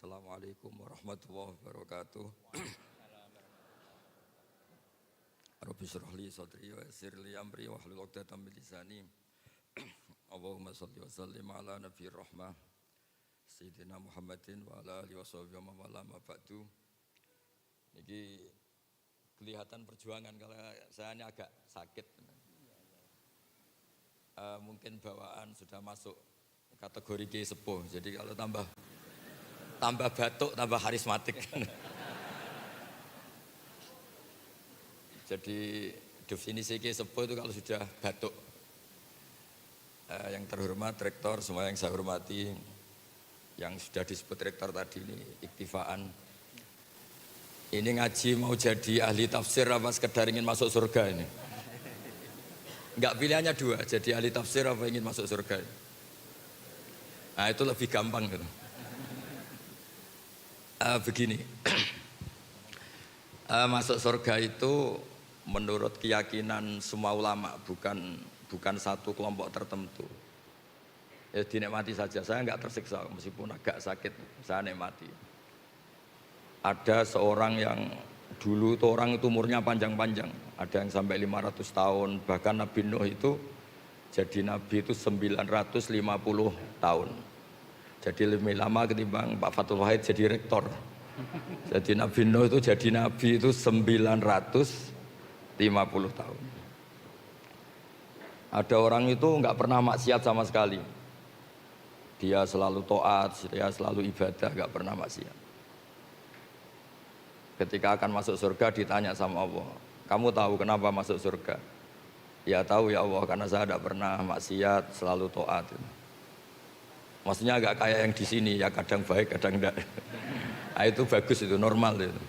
Assalamualaikum warahmatullahi wabarakatuh. Rabbi shrah li sadri wa yassir li amri wahlul 'uqdatam min lisani. Allahumma shalli wa sallim ala nabiyir rahmah Sayyidina Muhammadin wa ala alihi washabihi wa man ma ba'du. Niki kelihatan perjuangan kalau saya ini agak sakit. Mungkin bawaan sudah masuk kategori Ki sepuh. Jadi kalau tambah batuk, tambah karismatik. Jadi definisi Ki sepuh itu kalau sudah batuk. Yang terhormat rektor, semua yang saya hormati, yang sudah disebut rektor tadi ini iktifaan. Ini ngaji mau jadi ahli tafsir apa sekedar ingin masuk surga ini? Enggak, pilihannya dua, jadi ahli tafsir apa ingin masuk surga. Nah itu lebih gampang gitu. Begini, masuk surga itu menurut keyakinan semua ulama, bukan satu kelompok tertentu. Ya dinikmati saja, saya nggak tersiksa meskipun agak sakit, saya nikmati. Ada seorang yang dulu itu orang itu umurnya panjang-panjang, ada yang sampai 500 tahun, bahkan Nabi Nuh itu jadi Nabi itu 950 tahun. Jadi lebih lama ketimbang Pak Fathul Wahid jadi rektor. Jadi Nabi Nuh itu jadi Nabi itu 950 tahun. Ada orang itu nggak pernah maksiat sama sekali. Dia selalu taat, dia selalu ibadah, nggak pernah maksiat. Ketika akan masuk surga ditanya sama Allah, kamu tahu kenapa masuk surga? Ya tahu ya Allah, karena saya tidak pernah maksiat, selalu taat. Maksudnya agak kayak yang di sini, ya kadang baik, kadang enggak. Nah, itu bagus, itu normal itu.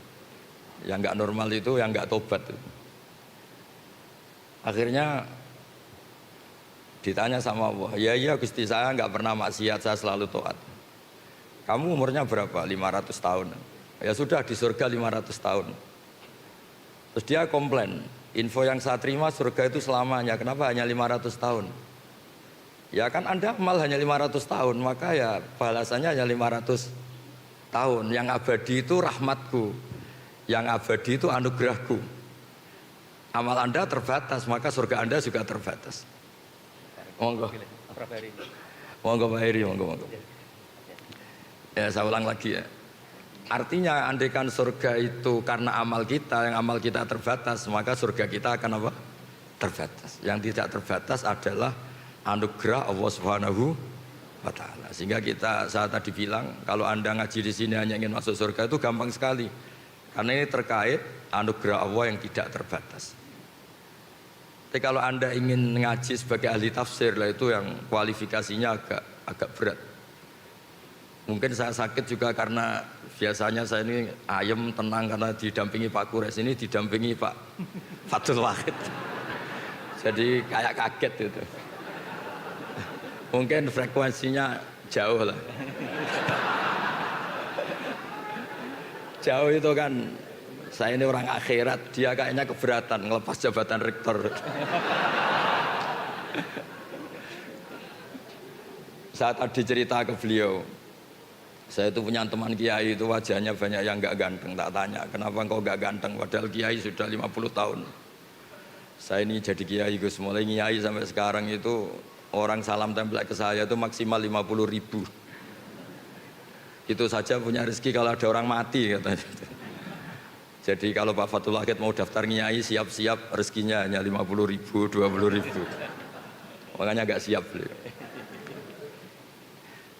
Yang enggak normal itu yang enggak tobat itu. Akhirnya ditanya sama Allah, ya Gusti, saya enggak pernah maksiat, saya selalu taat. Kamu umurnya berapa? 500 tahun. Ya sudah, di surga 500 tahun. Terus dia komplain, info yang saya terima surga itu selamanya, kenapa hanya 500 tahun? Ya kan Anda amal hanya 500 tahun, maka ya balasannya hanya 500 tahun. Yang abadi itu rahmatku, yang abadi itu anugerahku. Amal Anda terbatas, maka surga Anda juga terbatas. Monggo. Monggo Pak Heri, monggo. Ya saya ulang lagi ya. Artinya andaikan surga itu karena amal kita, yang amal kita terbatas, maka surga kita akan apa? Terbatas. Yang tidak terbatas adalah anugerah Allah Subhanahu wa taala. Sehingga saya tadi bilang kalau Anda ngaji di sini hanya ingin masuk surga itu gampang sekali. Karena ini terkait anugerah Allah yang tidak terbatas. Tapi kalau Anda ingin ngaji sebagai ahli tafsir lah, itu yang kualifikasinya agak berat. Mungkin saya sakit juga karena biasanya saya ini ayem tenang karena didampingi Pak Kures, ini didampingi Pak Fathul Wahid. Jadi kayak kaget itu. Mungkin frekuensinya jauh lah. Jauh itu kan, saya ini orang akhirat, dia kayaknya keberatan ngelepas jabatan rektor. Saya tadi cerita ke beliau, saya itu punya teman kiai itu wajahnya banyak yang gak ganteng. Tak tanya, kenapa engkau gak ganteng padahal kiai sudah 50 tahun. Saya ini jadi kiai Gus, mulai kiai sampai sekarang itu orang salam tempel ke saya itu maksimal 50.000. Itu saja punya rezeki kalau ada orang mati katanya. Jadi kalau Pak Fathul Wahid mau daftar kiai, siap-siap rezekinya hanya 50.000, 20.000. Makanya agak siap beliau.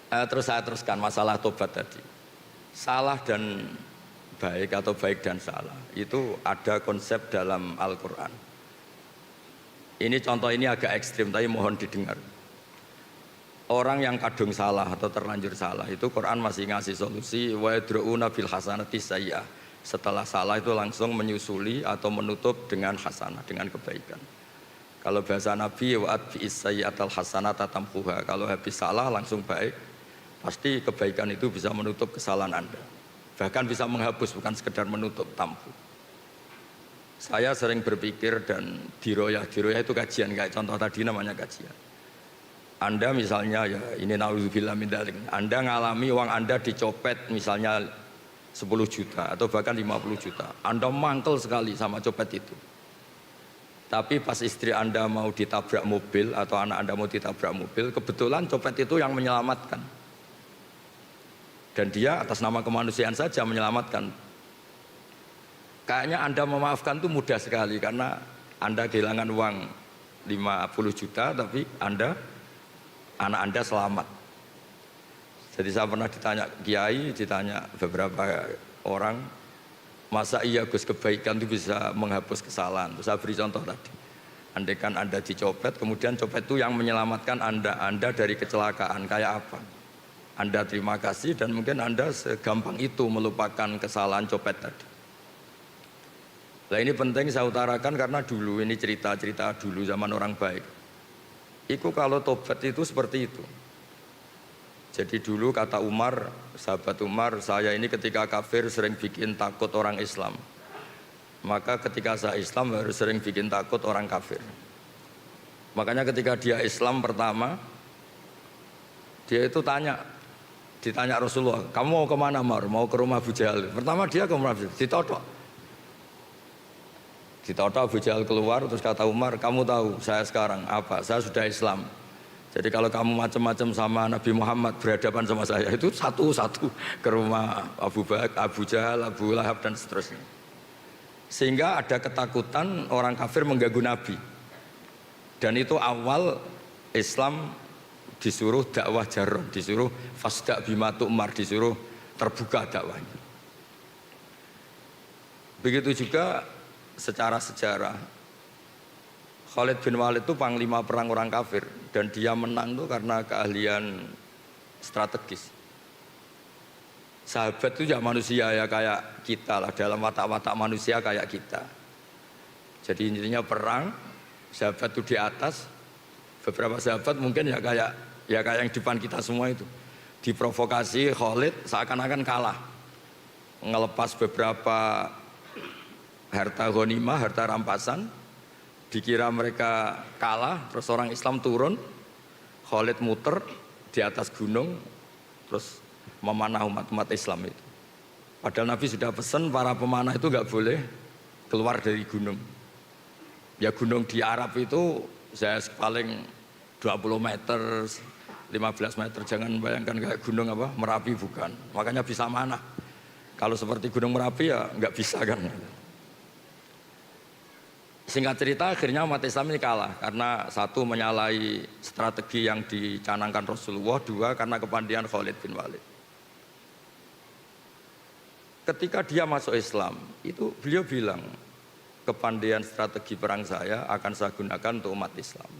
Terus saya teruskan masalah tobat tadi. Salah dan baik atau baik dan salah itu ada konsep dalam Al-Quran. Ini contoh ini agak ekstrim tapi mohon didengar. Orang yang kadung salah atau terlanjur salah itu Quran masih ngasih solusi wa yadra'una bil hasanati sayyi'ah. Setelah salah itu langsung menyusuli atau menutup dengan hasanah, dengan kebaikan. Kalau bahasa Nabi wa'at bi'is sayyi'atal hasanata tamhuha. Kalau habis salah langsung baik, pasti kebaikan itu bisa menutup kesalahan Anda. Bahkan bisa menghapus, bukan sekedar menutup, tampu. Saya sering berpikir dan diroyah itu kajian, kayak contoh tadi namanya kajian. Anda misalnya ya ini naudzubillah min dzalik. Anda ngalami uang Anda dicopet misalnya 10 juta atau bahkan 50 juta. Anda mangkel sekali sama copet itu. Tapi pas istri Anda mau ditabrak mobil atau anak Anda mau ditabrak mobil, kebetulan copet itu yang menyelamatkan. Dan dia atas nama kemanusiaan saja menyelamatkan. Kayaknya Anda memaafkan itu mudah sekali karena Anda kehilangan uang 50 juta tapi anak Anda selamat. Jadi saya pernah ditanya kiai, ditanya beberapa orang, masa iya Gus kebaikan itu bisa menghapus kesalahan? Terus saya beri contoh tadi. Andaikan Anda dicopet, kemudian copet itu yang menyelamatkan Anda dari kecelakaan, kayak apa? Anda terima kasih dan mungkin Anda segampang itu melupakan kesalahan copet tadi. Nah ini penting saya utarakan karena dulu ini cerita-cerita dulu zaman orang baik. Itu kalau tobat itu seperti itu. Jadi dulu kata Umar, sahabat Umar, saya ini ketika kafir sering bikin takut orang Islam. Maka ketika saya Islam harus sering bikin takut orang kafir. Makanya ketika dia Islam pertama, dia itu ditanya Rasulullah, kamu mau kemana Mar? Mau ke rumah Abu Jahal. Pertama dia ke rumah Abu Jahal, ditodok Abu Jahal keluar, terus kata Umar, kamu tahu saya sekarang apa? Saya sudah Islam. Jadi kalau kamu macam-macam sama Nabi Muhammad berhadapan sama saya, itu satu-satu ke rumah Abu Jahal, Abu Lahab dan seterusnya. Sehingga ada ketakutan orang kafir mengganggu Nabi. Dan itu awal Islam disuruh dakwah jarron, disuruh fasda bima tu'mar, disuruh terbuka dakwahnya. Begitu juga secara sejarah Khalid bin Walid itu panglima perang orang kafir dan dia menang tuh karena keahlian strategis. Sahabat itu ya manusia ya kayak kita lah, dalam watak-watak manusia kayak kita. Jadi intinya perang, sahabat itu di atas, beberapa sahabat mungkin ya kayak yang depan kita semua itu. Diprovokasi Khalid seakan-akan kalah, ngelepas beberapa harta ghanimah, harta rampasan, dikira mereka kalah, terus orang Islam turun, Khalid muter di atas gunung, terus memanah umat Islam itu. Padahal Nabi sudah pesan para pemanah itu nggak boleh keluar dari gunung. Ya gunung di Arab itu saya paling 20 meter, 15 meter, jangan bayangkan kayak gunung apa Merapi, bukan. Makanya bisa manah. Kalau seperti gunung Merapi ya nggak bisa kan. Singkat cerita akhirnya umat Islam ini kalah karena satu menyalahi strategi yang dicanangkan Rasulullah, dua karena kepandian Khalid bin Walid. Ketika dia masuk Islam itu beliau bilang, kepandian strategi perang saya akan saya gunakan untuk umat Islam.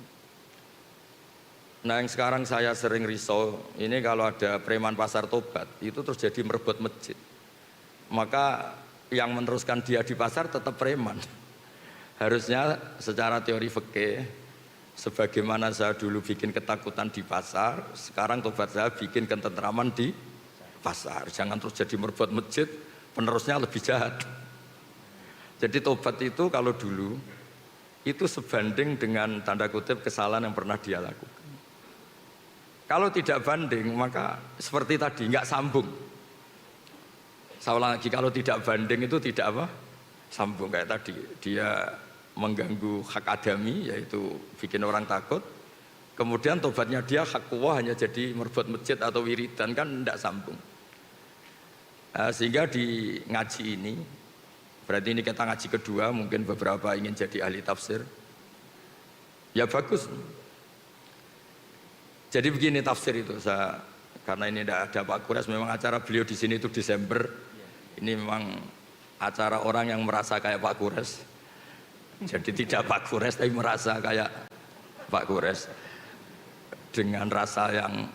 Nah yang sekarang saya sering risau ini kalau ada preman pasar tobat itu terus jadi merebut masjid, maka yang meneruskan dia di pasar tetap preman. Harusnya secara teori fikih, sebagaimana saya dulu bikin ketakutan di pasar, sekarang tobat saya bikin ketentraman di pasar. Jangan terus jadi merebut masjid, penerusnya lebih jahat. Jadi tobat itu kalau dulu, itu sebanding dengan tanda kutip kesalahan yang pernah dia lakukan. Kalau tidak banding, maka seperti tadi, nggak sambung. Saya ulang lagi, kalau tidak banding itu tidak apa? Sambung kayak tadi, dia mengganggu hak adami, yaitu bikin orang takut. Kemudian tobatnya dia hak kuwah hanya jadi merebut masjid atau wiridan, kan tidak sambung. Sehingga di ngaji ini, berarti ini kita ngaji kedua, mungkin beberapa ingin jadi ahli tafsir. Ya bagus. Jadi begini tafsir itu, karena ini tidak ada Pak Kures, memang acara beliau di sini itu Desember. Ini memang acara orang yang merasa kayak Pak Kures. Jadi tidak Pak Kures tapi merasa kayak Pak Kures dengan rasa yang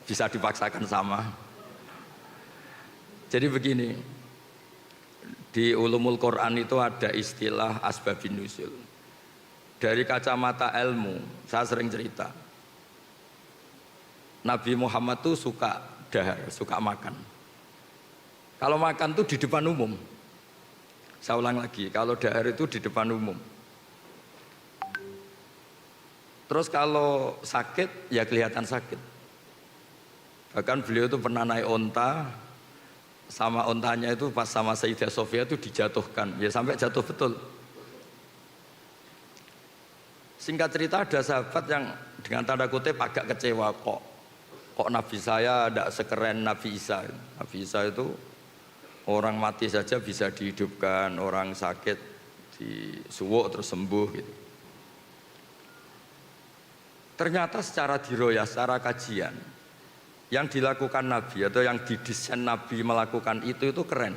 bisa dipaksakan sama. Jadi begini, di ulumul Quran itu ada istilah asbabun nuzul. Dari kacamata ilmu, saya sering cerita, Nabi Muhammad tuh suka dahar, suka makan. Kalau makan tuh di depan umum. Saya ulang lagi, kalau dahar itu di depan umum. Terus kalau sakit ya kelihatan sakit. Bahkan beliau itu pernah naik onta, sama ontanya itu pas sama Sayyidah Sofia itu dijatuhkan, ya sampai jatuh betul. Singkat cerita ada sahabat yang dengan tanda kutip agak kecewa, kok Nabi saya tidak sekeren Nabi Isa. Nabi Isa itu orang mati saja bisa dihidupkan, orang sakit disuwuk terus sembuh gitu. Ternyata secara diroyah, secara kajian, yang dilakukan Nabi atau yang didesain Nabi melakukan itu keren.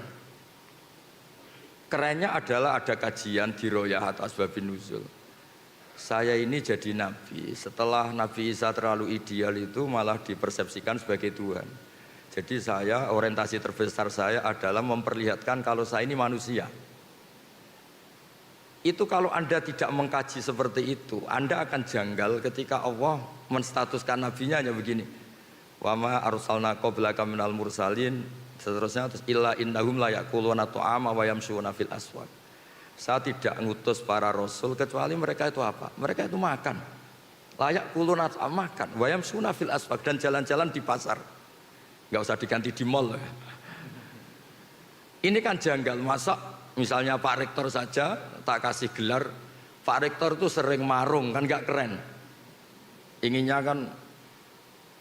Kerennya adalah ada kajian diroyah atau asbabun nuzul. Saya ini jadi Nabi, setelah Nabi Isa terlalu ideal itu malah dipersepsikan sebagai Tuhan. Jadi saya, orientasi terbesar saya adalah memperlihatkan kalau saya ini manusia. Itu kalau Anda tidak mengkaji seperti itu, Anda akan janggal ketika Allah menstatuskan nabinya hanya begini. Wa ma arsalna qablaka minal mursalin, seterusnya terus illa innahum la yaquluna ta'ama wa yamshuna fil aswaq. Saya tidak ngutus para rasul kecuali mereka itu apa? Mereka itu makan. Layak kuluna makan, wa yamshuna fil aswaq, dan jalan-jalan di pasar. Enggak usah diganti di mall. Ini kan janggal, masa misalnya Pak Rektor saja tak kasih gelar Pak Rektor itu sering marung, kan enggak keren. Inginnya kan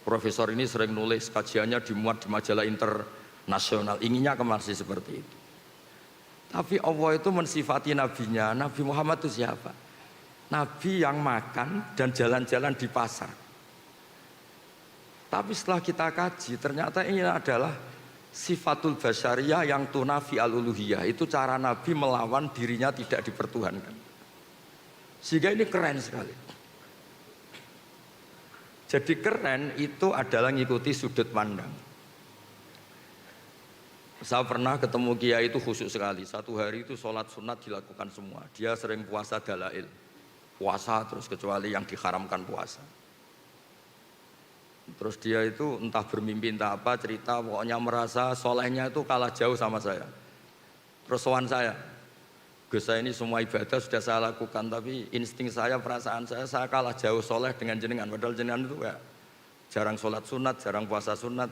profesor ini sering nulis, kajiannya dimuat di majalah internasional, inginnya masih seperti itu. Tapi Allah itu mensifati nabinya, Nabi Muhammad itu siapa? Nabi yang makan dan jalan-jalan di pasar. Tapi setelah kita kaji, ternyata ini adalah sifatul basyariyah yang tunafi al-uluhiyah. Itu cara Nabi melawan dirinya tidak dipertuhankan. Sehingga ini keren sekali. Jadi keren itu adalah ngikuti sudut pandang. Saya pernah ketemu kiai itu khusyuk sekali. Satu hari itu sholat sunat dilakukan semua. Dia sering puasa dalail, puasa terus kecuali yang diharamkan puasa. Terus dia itu entah bermimpi entah apa cerita, pokoknya merasa solehnya itu kalah jauh sama saya. Terus sowan saya, Gus, saya ini semua ibadah sudah saya lakukan, tapi insting saya, perasaan saya kalah jauh soleh dengan jenengan. Padahal jenengan itu ya jarang sholat sunat, jarang puasa sunat.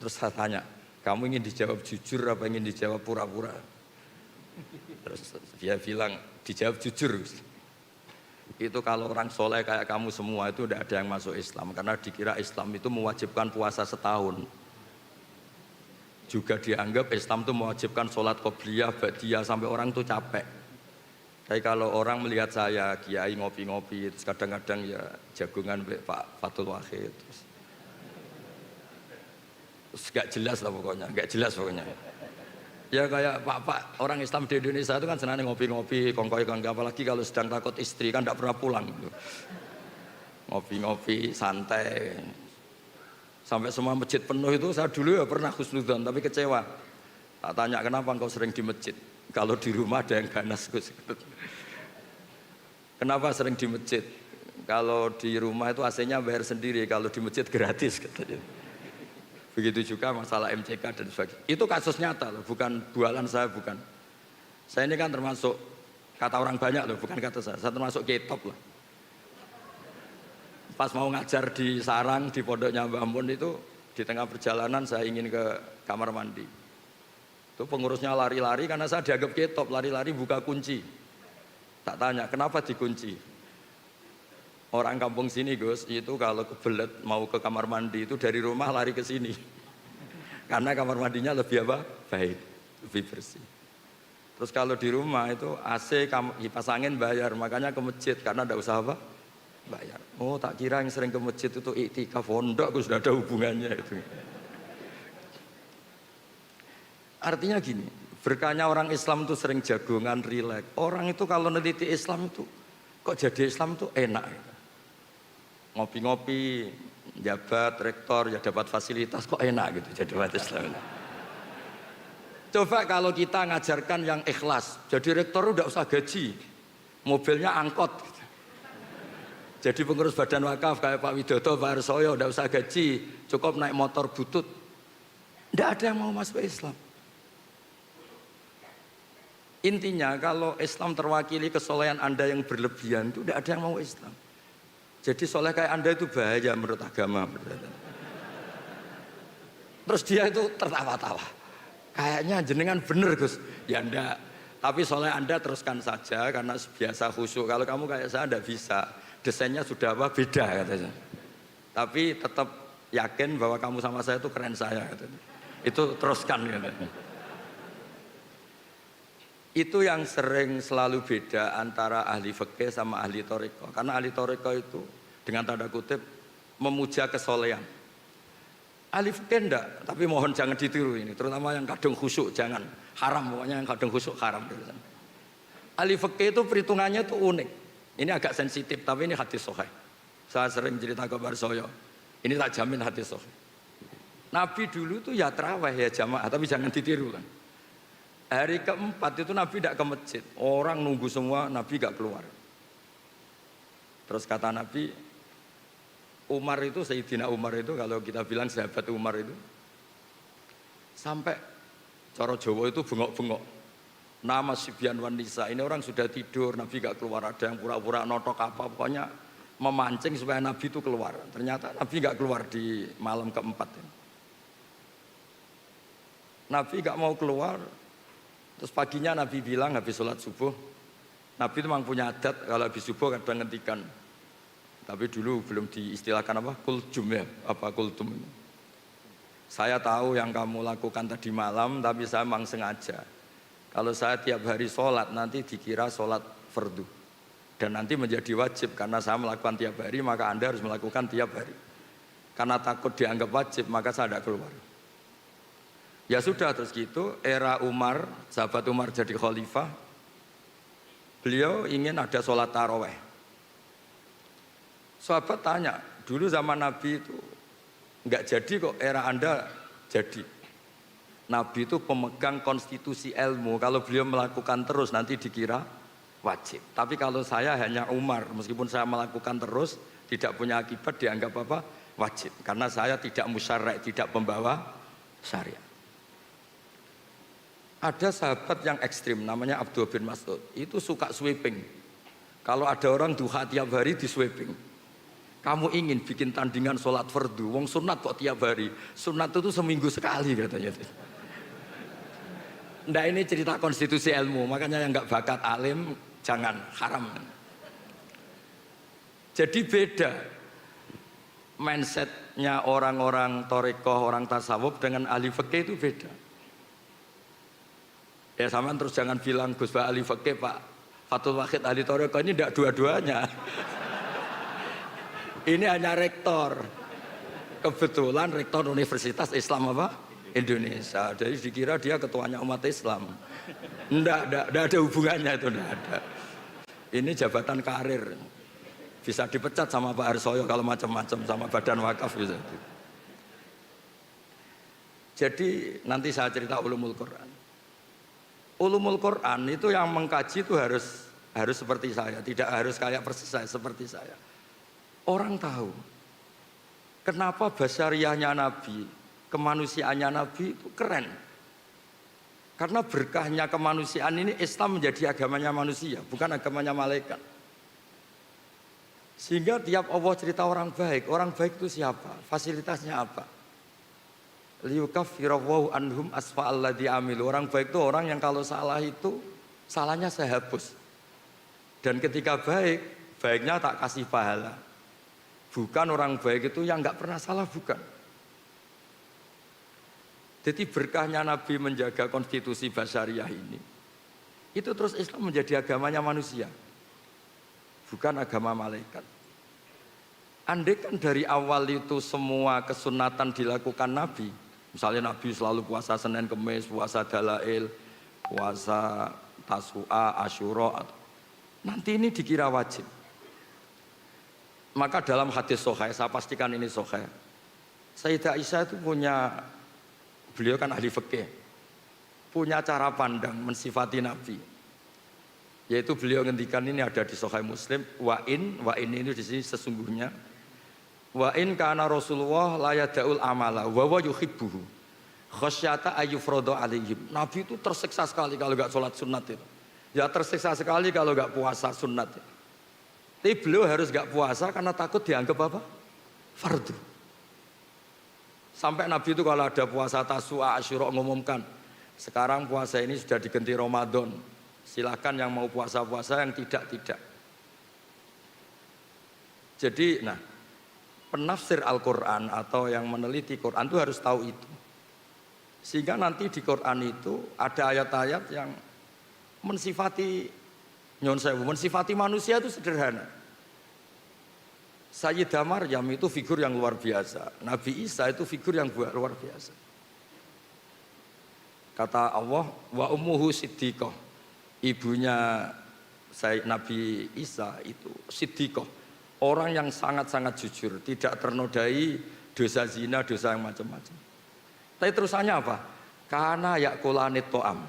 Terus saya tanya, kamu ingin dijawab jujur apa ingin dijawab pura-pura? Terus dia bilang, dijawab jujur. Itu kalau orang soleh kayak kamu semua itu tidak ada yang masuk Islam, karena dikira Islam itu mewajibkan puasa setahun. Juga dianggap Islam itu mewajibkan sholat qobliyah, ba'diyah, sampai orang tuh capek. Tapi kalau orang melihat saya kiai ngopi-ngopi, terus kadang-kadang ya jagungan Pak Fatul Wahid, terus gak jelas lah pokoknya, gak jelas pokoknya. Ya kayak Pak orang Islam di Indonesia itu kan senangnya ngopi-ngopi, kongkoi-kongkoi, apalagi kalau sedang takut istri kan gak pernah pulang gitu. Ngopi-ngopi, santai. Sampai semua masjid penuh itu, saya dulu ya pernah husnudzon tapi kecewa. Tak tanya kenapa engkau sering di masjid, kalau di rumah ada yang ganas. Kenapa sering di masjid? Kalau di rumah itu AC-nya bayar sendiri, kalau di masjid gratis katanya. Begitu juga masalah MCK dan sebagainya. Itu kasus nyata loh, bukan bualan saya, bukan. Saya ini kan termasuk, kata orang banyak loh, bukan kata saya termasuk ketop lah. Pas mau ngajar di sarang, di pondoknya Mbah Mun itu, di tengah perjalanan saya ingin ke kamar mandi. Itu pengurusnya lari-lari karena saya dianggap ketop, lari-lari buka kunci. Tak tanya, kenapa dikunci? Orang kampung sini Gus, itu kalau kebelet mau ke kamar mandi itu dari rumah lari ke sini. Karena kamar mandinya lebih apa? Baik, lebih bersih. Terus kalau di rumah itu AC, kipas angin bayar, makanya ke masjid karena tidak usah apa? Bayar. Oh, tak kira yang sering ke masjid itu iktikaf, pondok, aku sudah ada hubungannya itu. Artinya gini, berkahnya orang Islam itu sering jagongan, rileks. Orang itu kalau neliti Islam itu, kok jadi Islam itu enak. Gitu. Ngopi-ngopi, jabat, rektor, ya dapat fasilitas, kok enak gitu jadi umat Islam. Coba kalau kita ngajarkan yang ikhlas, jadi rektor udah usah gaji, mobilnya angkot. Gitu. Jadi pengurus badan wakaf kayak Pak Widodo, Pak Arsoyo, udah usah gaji, cukup naik motor butut. Tidak ada yang mau masuk Islam. Intinya kalau Islam terwakili kesolehan Anda yang berlebihan itu tidak ada yang mau Islam. Jadi soleh kayak Anda itu bahaya menurut agama. Terus dia itu tertawa-tawa. Kayaknya jenengan bener Gus. Ya enggak. Tapi soleh Anda teruskan saja karena biasa khusyuk. Kalau kamu kayak saya enggak bisa. Desainnya sudah apa? Beda katanya. Tapi tetap yakin bahwa kamu sama saya itu keren saya katanya. Itu teruskan katanya. Itu yang sering selalu beda antara ahli fikih sama ahli thariqah. Karena ahli thariqah itu dengan tanda kutip memuja kesolehan. Ahli fikih enggak, tapi mohon jangan ditiru ini, terutama yang kadung khusyuk jangan. Haram pokoknya yang kadung khusyuk haram. Ahli fikih itu perhitungannya itu unik. Ini agak sensitif tapi ini hadis sahih. Saya sering cerita ke Barsoyo. Ini tak jamin hadis sahih. Nabi dulu tuh ya tarawih ya jamaah, tapi jangan ditiru kan. Hari keempat itu Nabi tidak ke masjid. Orang nunggu semua, Nabi gak keluar. Terus kata Nabi, Umar itu, Sayyidina Umar itu, kalau kita bilang sahabat Umar itu, sampai cara Jawa itu bengok-bengok. Nama Sibyan wan Nisa, ini orang sudah tidur, Nabi gak keluar. Ada yang pura-pura notok apa, pokoknya memancing supaya Nabi itu keluar. Ternyata Nabi gak keluar di malam keempat. Nabi gak mau keluar. Terus paginya Nabi bilang habis sholat subuh, Nabi itu memang punya adat kalau habis subuh kadang ngentikan. Tapi dulu belum diistilahkan apa? Kultum ya, apa kultum ini. Saya tahu yang kamu lakukan tadi malam, tapi saya memang sengaja. Kalau saya tiap hari sholat, nanti dikira sholat fardu. Dan nanti menjadi wajib, karena saya melakukan tiap hari, maka Anda harus melakukan tiap hari. Karena takut dianggap wajib, maka saya tidak keluar. Ya sudah terus gitu, era Umar, sahabat Umar jadi khalifah, beliau ingin ada sholat taraweh. Sahabat tanya, dulu zaman Nabi itu nggak jadi kok, era Anda jadi. Nabi itu pemegang konstitusi ilmu, kalau beliau melakukan terus nanti dikira wajib. Tapi kalau saya hanya Umar, meskipun saya melakukan terus, tidak punya akibat dianggap apa? Wajib. Karena saya tidak musyarrak, tidak pembawa syariat. Ada sahabat yang ekstrim namanya Abdul bin Mas'ud, itu suka sweeping. Kalau ada orang duha tiap hari di sweeping. Kamu ingin bikin tandingan sholat fardu, wong sunat kok tiap hari. Sunat itu seminggu sekali katanya. Nggak, ini cerita konstitusi ilmu, makanya yang nggak bakat alim jangan, haram. Jadi beda mindsetnya orang-orang thariqah, orang tasawuf dengan ahli fikih itu beda. Ya sama terus jangan bilang Gus Pak ahli fikih, Pak Fathul Wahid ahli thariqah, ini tidak dua-duanya. Ini hanya rektor. Kebetulan rektor Universitas Islam apa? Indonesia. Jadi dikira dia ketuanya umat Islam. Enggak ada hubungannya itu, enggak ada. Ini jabatan karir. Bisa dipecat sama Pak Harsoyo kalau macam-macam, sama badan wakaf bisa. Jadi nanti saya cerita ulumul Quran. Ulumul Quran itu yang mengkaji itu harus seperti saya, tidak harus kayak persis saya, seperti saya. Orang tahu kenapa basyariahnya Nabi, kemanusiaannya Nabi itu keren. Karena berkahnya kemanusiaan ini Islam menjadi agamanya manusia, bukan agamanya malaikat. Sehingga tiap Allah cerita orang baik itu siapa? Fasilitasnya apa? Liyukaffirahu anhum asfa'alladzi amilu. Orang baik itu orang yang kalau salah itu salahnya saya hapus. Dan ketika baiknya tak kasih pahala. Bukan orang baik itu yang nggak pernah salah, bukan. Jadi berkahnya Nabi menjaga konstitusi basyariah ini, itu terus Islam menjadi agamanya manusia, bukan agama malaikat. Andai kan dari awal itu semua kesunatan dilakukan Nabi, misalnya Nabi selalu puasa Senin Kemis, puasa Dalail, puasa Tasu'a, Asyura, nanti ini dikira wajib. Maka dalam hadis sahih, saya pastikan ini sahih, Sayyidah Aisyah itu beliau kan ahli fikih, punya cara pandang mensifati Nabi. Yaitu beliau ngendikan, ini ada di Sahih Muslim, wa in ini di sini sesungguhnya, wa in kana Rasulullah la yada'ul amala wa wa yuhibbuhu. Khasyata ayyufrodo alaihim. Nabi itu tersiksa sekali kalau nggak sholat sunat itu. Ya tersiksa sekali kalau nggak puasa sunat. Tapi beliau harus nggak puasa karena takut dianggap apa? Fardu. Sampai Nabi itu kalau ada puasa Tasu'a, Asyura ngumumkan, sekarang puasa ini sudah diganti Ramadan. Silakan yang mau puasa-puasa, yang tidak. Jadi, nah, penafsir Al-Quran atau yang meneliti Quran itu harus tahu itu. Sehingga nanti di Quran itu ada ayat-ayat yang mensifati manusia itu sederhana. Sayyidah Maryam itu figur yang luar biasa. Nabi Isa itu figur yang luar biasa. Kata Allah, wa ummuhu siddiqah. Ibunya Nabi Isa itu siddiqah. Orang yang sangat-sangat jujur, tidak ternodai dosa zina, dosa yang macam-macam. Tapi terusannya apa? Karena yakulanit to'am.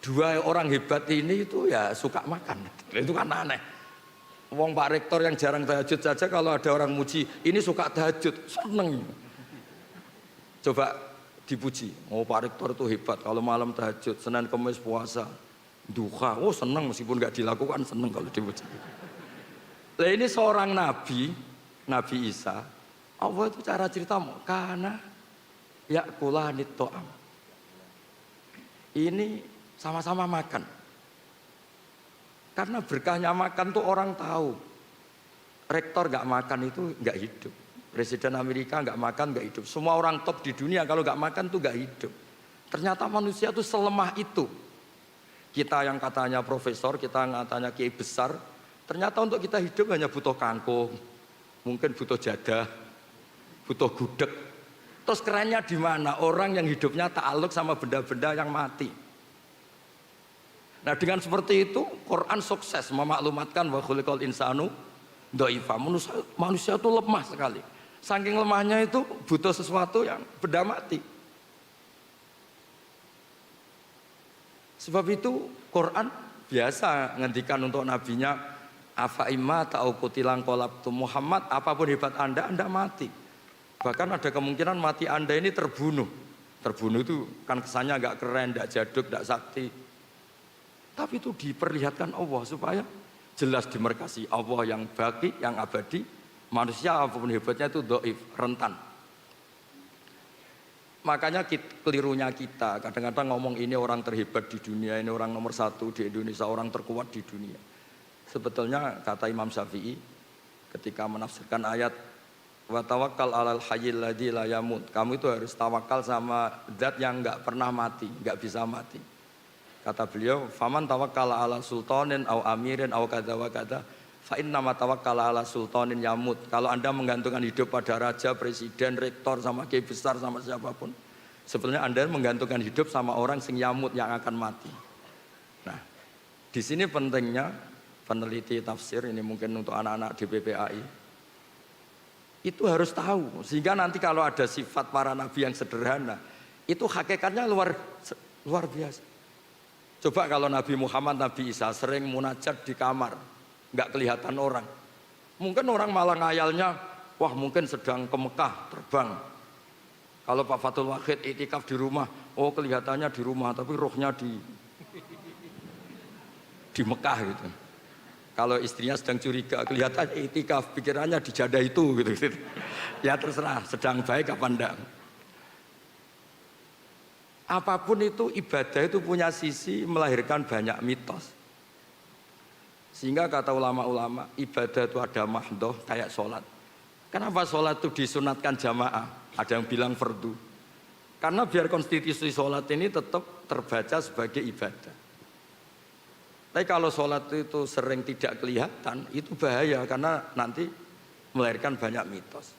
Dua orang hebat ini itu ya suka makan. Itu kan aneh. Wong Pak Rektor yang jarang tahajud saja kalau ada orang muji, ini suka tahajud, seneng. Coba dipuji, oh Pak Rektor itu hebat kalau malam tahajud, Senin Kamis puasa, duha, oh seneng meskipun nggak dilakukan seneng kalau dipuji. Nah ini seorang Nabi Isa, Allah itu cara cerita karena yakulanit to'am. Ini sama-sama makan. Karena berkahnya makan tuh orang tahu. Rektor nggak makan itu nggak hidup. Presiden Amerika nggak makan nggak hidup. Semua orang top di dunia kalau nggak makan tuh nggak hidup. Ternyata manusia tuh selemah itu. Kita yang katanya profesor, kita yang katanya kiai besar, ternyata untuk kita hidup hanya butuh kangkung, mungkin butuh jadah, butuh gudeg. Terus kerennya di mana? Orang yang hidupnya ta'aluk sama benda-benda yang mati. Nah dengan seperti itu Quran sukses memaklumatkan wa khuliqal insanu dhaifa. Manusia itu lemah sekali. Saking lemahnya itu butuh sesuatu yang benda mati. Sebab itu Quran biasa ngendikan untuk nabinya, afa imma ta'u kutilang kolabtu Muhammad, apapun hebat anda mati. Bahkan ada kemungkinan mati anda ini terbunuh. Terbunuh itu kan kesannya agak keren, tidak jaduk, tidak sakti. Tapi itu diperlihatkan Allah supaya jelas dimerkasi Allah yang baki, yang abadi. Manusia apapun hebatnya itu dhaif, rentan. Makanya kelirunya kita kadang-kadang ngomong ini orang terhebat di dunia, ini orang nomor satu di Indonesia, orang terkuat di dunia. Sebetulnya kata Imam Syafi'i ketika menafsirkan ayat wa tawakkal 'alal hayyil ladzi la yamut, kamu itu harus tawakal sama zat yang enggak pernah mati, enggak bisa mati. Kata beliau, faman tawakkala 'ala sultanin au amirin au kadza wa kadza fa inna ma tawakkala 'ala sultanin yamut. Kalau Anda menggantungkan hidup pada raja, presiden, rektor sama kiai besar sama siapapun, sebetulnya Anda menggantungkan hidup sama orang sing yamut yang akan mati. Nah, di sini pentingnya peneliti tafsir ini mungkin untuk anak-anak di BPAI itu harus tahu sehingga nanti kalau ada sifat para nabi yang sederhana itu hakikatnya luar biasa. Coba kalau Nabi Muhammad, Nabi Isa sering munajat di kamar, nggak kelihatan orang. Mungkin orang malah ngayalnya, wah mungkin sedang ke Mekah terbang. Kalau Pak Fathul Wahid itikaf di rumah, oh kelihatannya di rumah tapi rohnya di Mekah gitu. Kalau istrinya sedang curiga, kelihatan itikaf, pikirannya di jadah itu gitu. Ya terserah, sedang baik apa enggak. Apapun itu ibadah itu punya sisi melahirkan banyak mitos. Sehingga kata ulama-ulama ibadah itu ada mahdoh kayak sholat. Kenapa sholat itu disunatkan jamaah? Ada yang bilang fardu. Karena biar konstitusi sholat ini tetap terbaca sebagai ibadah. Tapi kalau sholat itu sering tidak kelihatan itu bahaya karena nanti melahirkan banyak mitos.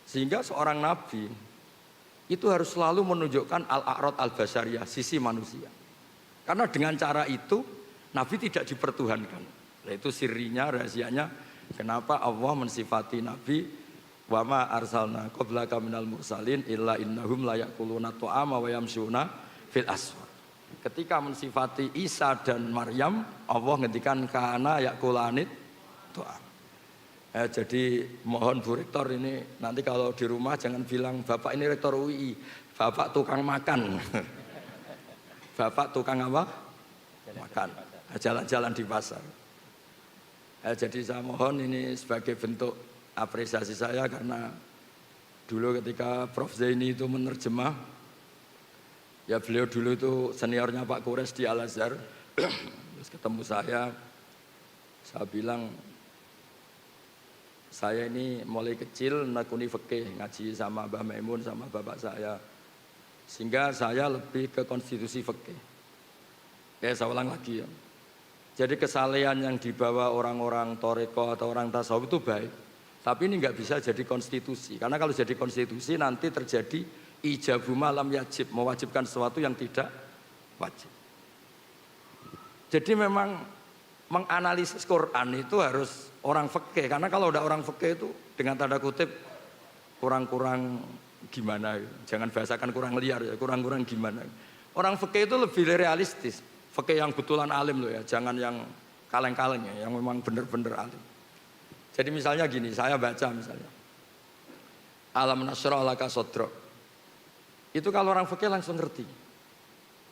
Sehingga seorang nabi itu harus selalu menunjukkan al-a'rad al-basyariyah, sisi manusia. Karena dengan cara itu, Nabi tidak dipertuhankan. Nah, itu sirinya, rahasianya, kenapa Allah mensifati Nabi, wa ma arsalna qablaka minal mursalin illa innahum la yaquluna ta'ama wa yamshuna fil aswaq. Ketika mensifati Isa dan Maryam, Allah ngendikan kana yaqulanit ta'am. Jadi mohon Bu Rektor ini nanti kalau di rumah jangan bilang Bapak ini Rektor UI, Bapak tukang makan. Bapak tukang apa? Makan. Jalan-jalan di pasar. Jadi saya mohon ini sebagai bentuk apresiasi saya karena dulu ketika Prof Zaini itu menerjemah, ya beliau dulu itu seniornya Pak Kures di Al Azhar. Terus ketemu saya bilang saya ini mulai kecil nekuni fikih, ngaji sama Mbah Maimun sama bapak saya, sehingga saya lebih ke konstitusi fikih. Ya saya ulang lagi ya. Jadi kesalehan yang dibawa orang-orang toreko atau orang tasawuf itu baik, tapi ini nggak bisa jadi konstitusi, karena kalau jadi konstitusi nanti terjadi ijabu malam yajib, mewajibkan sesuatu yang tidak wajib. Jadi memang menganalisis Quran itu harus orang fikih, karena kalau udah orang fikih itu dengan tanda kutip kurang-kurang gimana, jangan bahasakan kurang liar ya, kurang-kurang gimana. Orang fikih itu lebih realistis, fikih yang betulan alim loh ya, jangan yang kaleng-kaleng ya, yang memang bener-bener alim. Jadi misalnya gini, saya baca misalnya Alam nasrah laka sodrok, itu kalau orang fikih langsung ngerti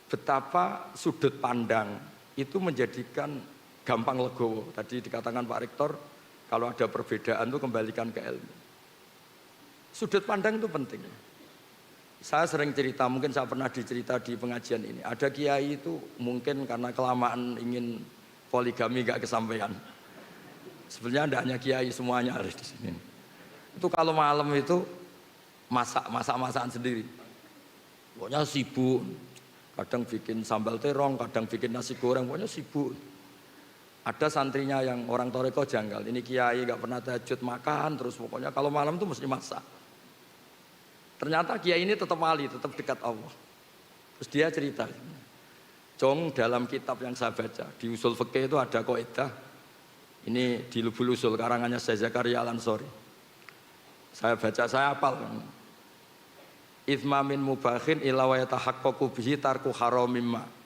betapa sudut pandang itu menjadikan gampang legowo. Tadi dikatakan Pak Rektor, kalau ada perbedaan itu kembalikan ke ilmu. Sudut pandang itu penting. Saya sering cerita, mungkin saya pernah dicerita di pengajian ini. Ada kiai itu mungkin karena kelamaan ingin poligami gak kesampaian. Sebenarnya tidak hanya kiai, semuanya ada di sini. Itu kalau malam itu masakan sendiri. Pokoknya sibuk. Kadang bikin sambal terong, kadang bikin nasi goreng, pokoknya sibuk. Ada santrinya yang orang toreko janggal, ini kiai gak pernah tahajud makan, terus pokoknya kalau malam tuh mesti masak. Ternyata kiai ini tetap wali, tetap dekat Allah. Terus dia cerita, Jong dalam kitab yang saya baca, di usul fikih itu ada kaidah, ini di Lubul Usul karangannya Syekh Zakaria Al-Ansori. Saya baca, saya hafal. Ithma min mubakhin ila wa yatahaqqaqu bihi tarku haramimma.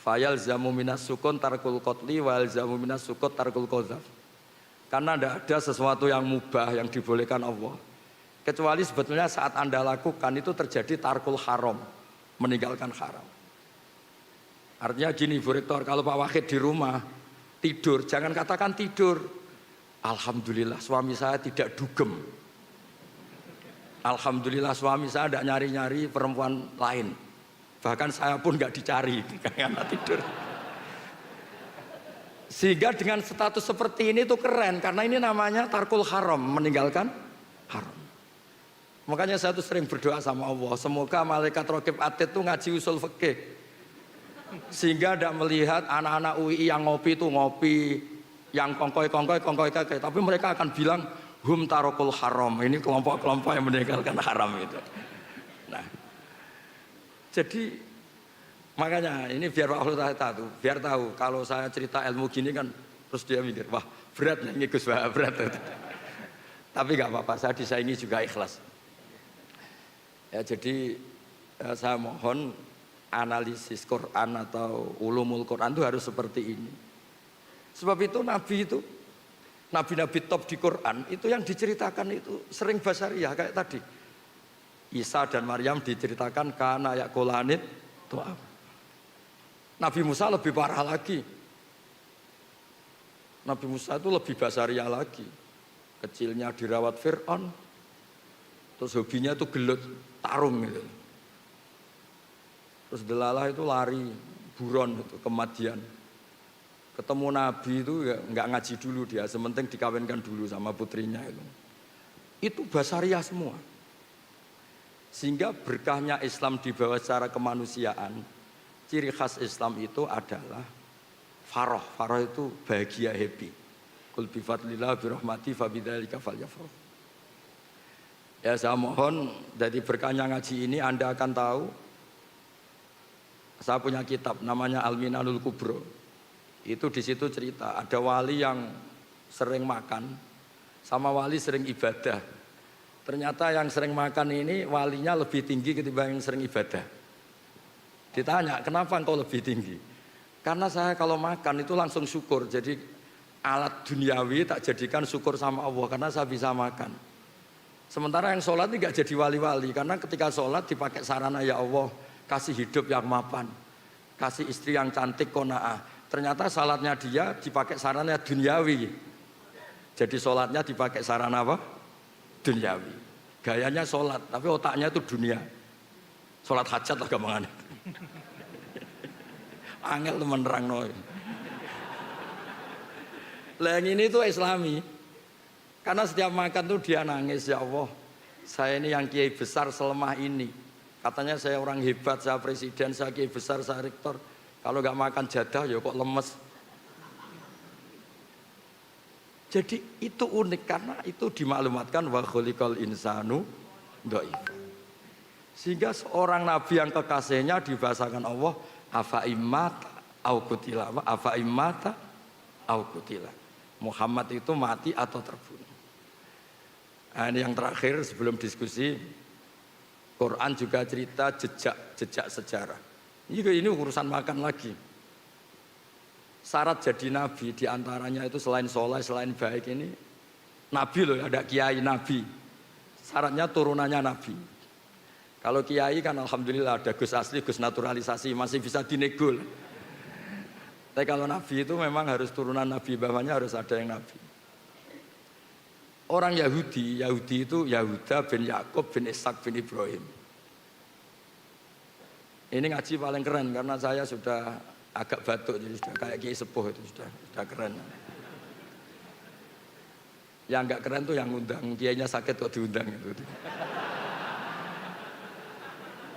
Fayal zamu minas sukun tarkul qatli wal zamu minas sukut tarkul qadzaf. Karena tidak ada sesuatu yang mubah yang dibolehkan Allah, kecuali sebetulnya saat Anda lakukan itu terjadi tarkul haram, meninggalkan haram. Artinya gini Bu Rektor, kalau Pak Wahid di rumah tidur, jangan katakan tidur alhamdulillah suami saya tidak dugem, alhamdulillah suami saya tidak nyari-nyari perempuan lain, bahkan saya pun nggak dicari karena tidur. Sehingga dengan status seperti ini tuh keren, karena ini namanya tarkul haram, meninggalkan haram. Makanya saya tuh sering berdoa sama Allah, semoga malaikat raqib atid tuh ngaji usul fikih, sehingga tidak melihat anak-anak UI yang ngopi tuh ngopi, yang kongkoi, tapi mereka akan bilang hum tarokul haram, ini kelompok-kelompok yang meninggalkan haram itu. Nah, jadi makanya ini biar Pak Allah tahu, biar tahu kalau saya cerita ilmu gini kan, terus dia mikir wah berat nih Gus, berat. Tapi nggak apa-apa, saya disaingi juga ikhlas. Ya jadi saya mohon analisis Quran atau ulumul Quran itu harus seperti ini. Sebab itu Nabi-Nabi top di Quran itu yang diceritakan itu sering basariyah kayak tadi. Isa dan Maryam diceritakan kana yaqulanit tu'am. Nabi Musa lebih parah lagi. Nabi Musa itu lebih basariyah lagi. Kecilnya dirawat Fir'aun, terus hobinya itu gelut, tarung gitu. Terus delalah itu lari, buron itu, kematian. Ketemu Nabi itu ya, nggak ngaji dulu dia, sementing dikawinkan dulu sama putrinya itu. Itu basariyah semua. Sehingga berkahnya Islam dibawa secara kemanusiaan. Ciri khas Islam itu adalah faroh. Faroh itu bahagia, happy. Qul bi fadlillah bi rahmati fa bidzalika falyafrah. Ya saya mohon dari berkahnya ngaji ini Anda akan tahu. Saya punya kitab namanya Al-Minanul Kubro. Itu di situ cerita ada wali yang sering makan sama wali sering ibadah. Ternyata yang sering makan ini walinya lebih tinggi ketimbang yang sering ibadah. Ditanya, kenapa engkau lebih tinggi? Karena saya kalau makan itu langsung syukur. Jadi alat duniawi tak jadikan syukur sama Allah karena saya bisa makan. Sementara yang sholat ini gak jadi wali-wali karena ketika sholat dipakai sarana ya Allah kasih hidup yang mapan, kasih istri yang cantik kona'ah. Ternyata salatnya dia dipakai sarana duniawi. Jadi sholatnya dipakai sarana apa? Duniawi. Gayanya sholat tapi otaknya itu dunia. Sholat hajat lah gampangannya. Angel temen nerangno. Lah yang ini tuh Islami. Karena setiap makan tuh dia nangis, ya Allah, saya ini yang kiai besar selemah ini. Katanya saya orang hebat, saya presiden, saya kiai besar, saya rektor. Kalau nggak makan jadah ya kok lemes. Jadi itu unik karena itu dimaklumatkan wa khuliqal insanu dhaif. Sehingga seorang nabi yang kekasihnya dibahasakan Allah afa immata au qutila, afa immata au qutila. Muhammad itu mati atau terbunuh. Nah, ini yang terakhir sebelum diskusi, Quran juga cerita jejak sejarah. Ini urusan makan lagi. Syarat jadi nabi diantaranya itu selain soleh, selain baik ini nabi loh, ada kiai nabi. Syaratnya turunannya nabi. Kalau kiai kan alhamdulillah ada Gus asli, Gus naturalisasi masih bisa dinego. Tapi kalau nabi itu memang harus turunan nabi, bawahnya harus ada yang nabi. Orang Yahudi itu Yahuda bin Yakub bin Ishak bin Ibrahim. Ini ngaji paling keren karena saya sudah agak batuk jadi sudah kayak kiai sepuh itu sudah keren. Yang enggak keren tuh yang ngundang, kiainya sakit kok diundang itu.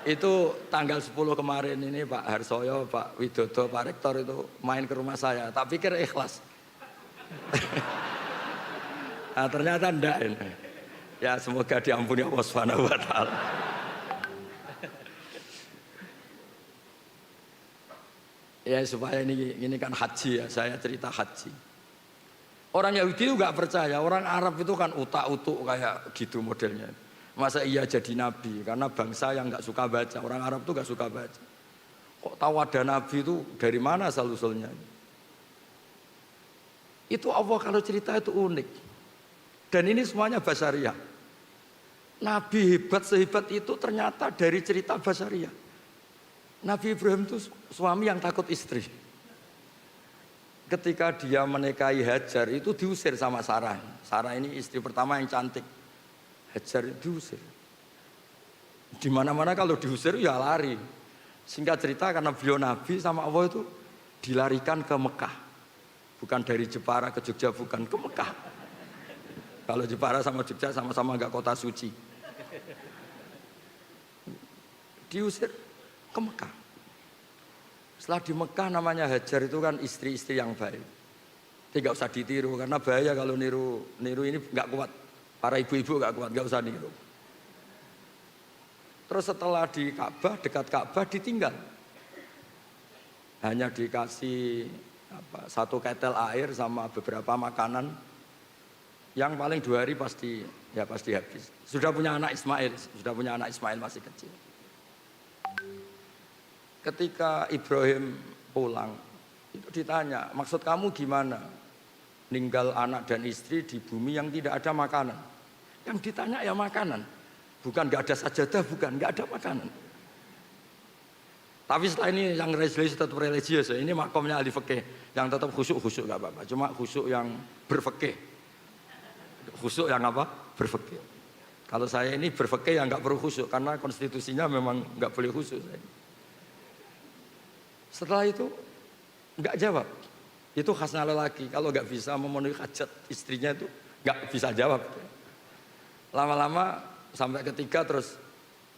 Itu tanggal 10 kemarin ini Pak Harsoyo, Pak Widodo, Pak Rektor itu main ke rumah saya. Tak pikir ikhlas. Nah, ternyata enggak ini. Ya semoga diampuni Allah Subhanahu wa taala. Ya supaya ini kan haji ya, saya cerita haji. Orang Yahudi itu enggak percaya, orang Arab itu kan utak-utuk kayak gitu modelnya. Masa iya jadi nabi? Karena bangsa yang enggak suka baca, orang Arab itu enggak suka baca. Kok tahu ada nabi itu dari mana asal-usulnya? Itu Allah kalau cerita itu unik. Dan ini semuanya basariah. Nabi hebat sehebat itu ternyata dari cerita basariah. Nabi Ibrahim itu suami yang takut istri. Ketika dia menikahi Hajar itu diusir sama Sarah. Sarah ini istri pertama yang cantik. Hajar diusir. Di mana-mana kalau diusir ya lari. Singkat cerita karena beliau Nabi sama Allah itu dilarikan ke Mekah. Bukan dari Jepara ke Jogja, bukan ke Mekah. Kalau Jepara sama Jogja sama-sama enggak kota suci. Diusir ke Mekah. Setelah di Mekah namanya Hajar itu kan istri-istri yang baik. Tidak usah ditiru karena bahaya kalau niru ini enggak kuat. Para ibu-ibu enggak kuat, enggak usah niru. Terus setelah di Ka'bah, dekat Ka'bah ditinggal. Hanya dikasih satu ketel air sama beberapa makanan. Yang paling 2 hari pasti habis. Sudah punya anak Ismail masih kecil. Ketika Ibrahim pulang, itu ditanya, maksud kamu gimana? Ninggal anak dan istri di bumi yang tidak ada makanan. Yang ditanya ya makanan. Bukan nggak ada sajadah, bukan nggak ada makanan. Tapi setelah ini yang religius tetap religius. Ini makomnya ahli fikih. Yang tetap khusyuk nggak apa-apa. Cuma khusyuk yang berfikih. Khusyuk yang apa? Berfikih. Kalau saya ini berfikih yang nggak perlu khusyuk karena konstitusinya memang nggak boleh khusyuk. Setelah itu nggak jawab. Itu khasnya lelaki. Kalau nggak bisa memenuhi hajat istrinya itu nggak bisa jawab. Lama-lama sampai ketiga terus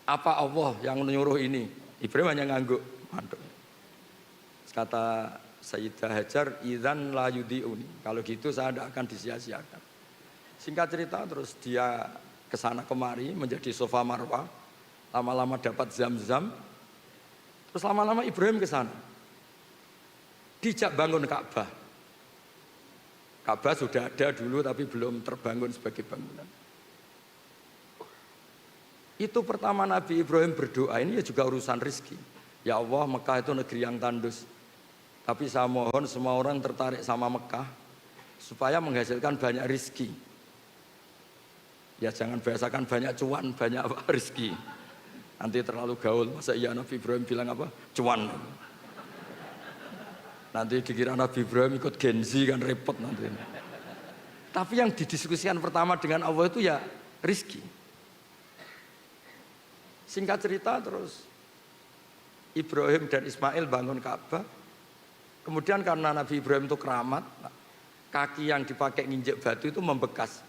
apa Allah yang menyuruh ini? Ibrahim hanya ngangguk, mantuk. Kata Sayyidah Hajar, idzan la yudiuni. Kalau gitu saya tidak akan disia-siakan. Singkat cerita terus dia kesana kemari menjadi sofa marwah. Lama-lama dapat zam-zam. Terus lama-lama Ibrahim kesana. Dijak bangun Ka'bah. Ka'bah sudah ada dulu tapi belum terbangun sebagai bangunan. Itu pertama Nabi Ibrahim berdoa, ini ya juga urusan rezeki. Ya Allah, Mekah itu negeri yang tandus. Tapi saya mohon semua orang tertarik sama Mekah. supaya menghasilkan banyak rizki. Ya jangan biasakan banyak cuan, banyak apa rizki. Nanti terlalu gaul. Masa iya Nabi Ibrahim bilang apa? Cuan. Nanti dikira Nabi Ibrahim ikut Gen Z kan repot nanti. Tapi yang didiskusikan pertama dengan Allah itu ya rizki. Singkat cerita terus Ibrahim dan Ismail bangun Ka'bah. Kemudian karena Nabi Ibrahim itu keramat, kaki yang dipakai nginjek batu itu membekas.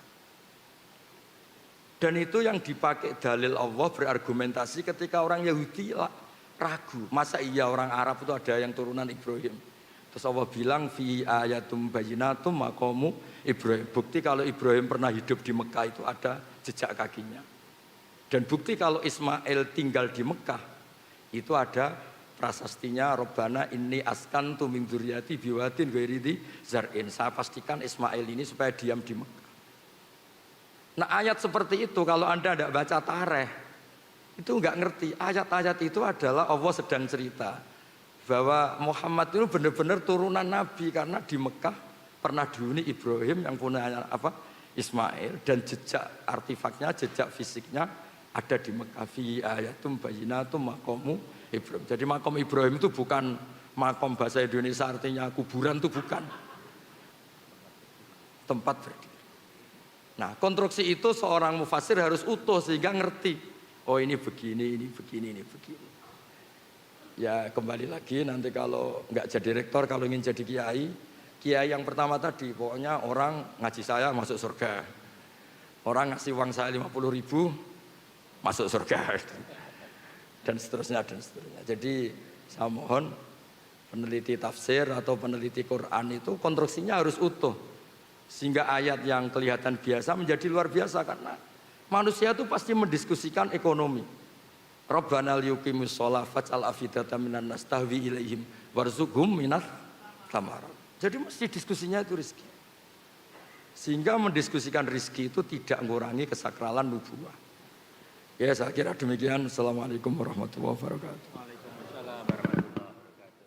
Dan itu yang dipakai dalil Allah berargumentasi ketika orang Yahudi ragu. Masa iya orang Arab itu ada yang turunan Ibrahim. Terus Allah bilang fi ayatum bayyinatum maqamu Ibrahim. Bukti kalau Ibrahim pernah hidup di Mekah itu ada jejak kakinya. Dan bukti kalau Ismail tinggal di Mekah itu ada prasastinya Robbana inni askantu min dzurriyyati biwadin ghairi zar'in. Saya pastikan Ismail ini supaya diam di Mekah. Nah ayat seperti itu kalau Anda tidak baca tarikh itu nggak ngerti. Ayat-ayat itu adalah Allah sedang cerita bahwa Muhammad itu benar-benar turunan Nabi karena di Mekah pernah dihuni Ibrahim yang punya apa Ismail dan jejak artefaknya, jejak fisiknya ada di Mekah. Fi ayatum bayyinatum maqamu Ibrahim. Jadi makom Ibrahim itu bukan makom bahasa Indonesia artinya kuburan, itu bukan tempat berdiri. Nah konstruksi itu seorang mufassir harus utuh sehingga ngerti. Oh ini begini, ini begini, ini begini. Ya kembali lagi nanti kalau nggak jadi rektor, kalau ingin jadi kiai, kiai yang pertama tadi pokoknya orang ngaji saya masuk surga. Orang ngasih uang saya 50.000 masuk surga. Dan seterusnya dan seterusnya. Jadi saya mohon peneliti tafsir atau peneliti Quran itu konstruksinya harus utuh. Sehingga ayat yang kelihatan biasa menjadi luar biasa karena manusia itu pasti mendiskusikan ekonomi. Rabbana liyuqimus shalah faj'al afidatan minan nas tahwi ilaihim warzuqhum minats thamarat. Jadi mesti diskusinya itu rezeki. Sehingga mendiskusikan rezeki itu tidak mengurangi kesakralan nubuwah. Ya saya kira demikian. Assalamualaikum warahmatullahi wabarakatuh.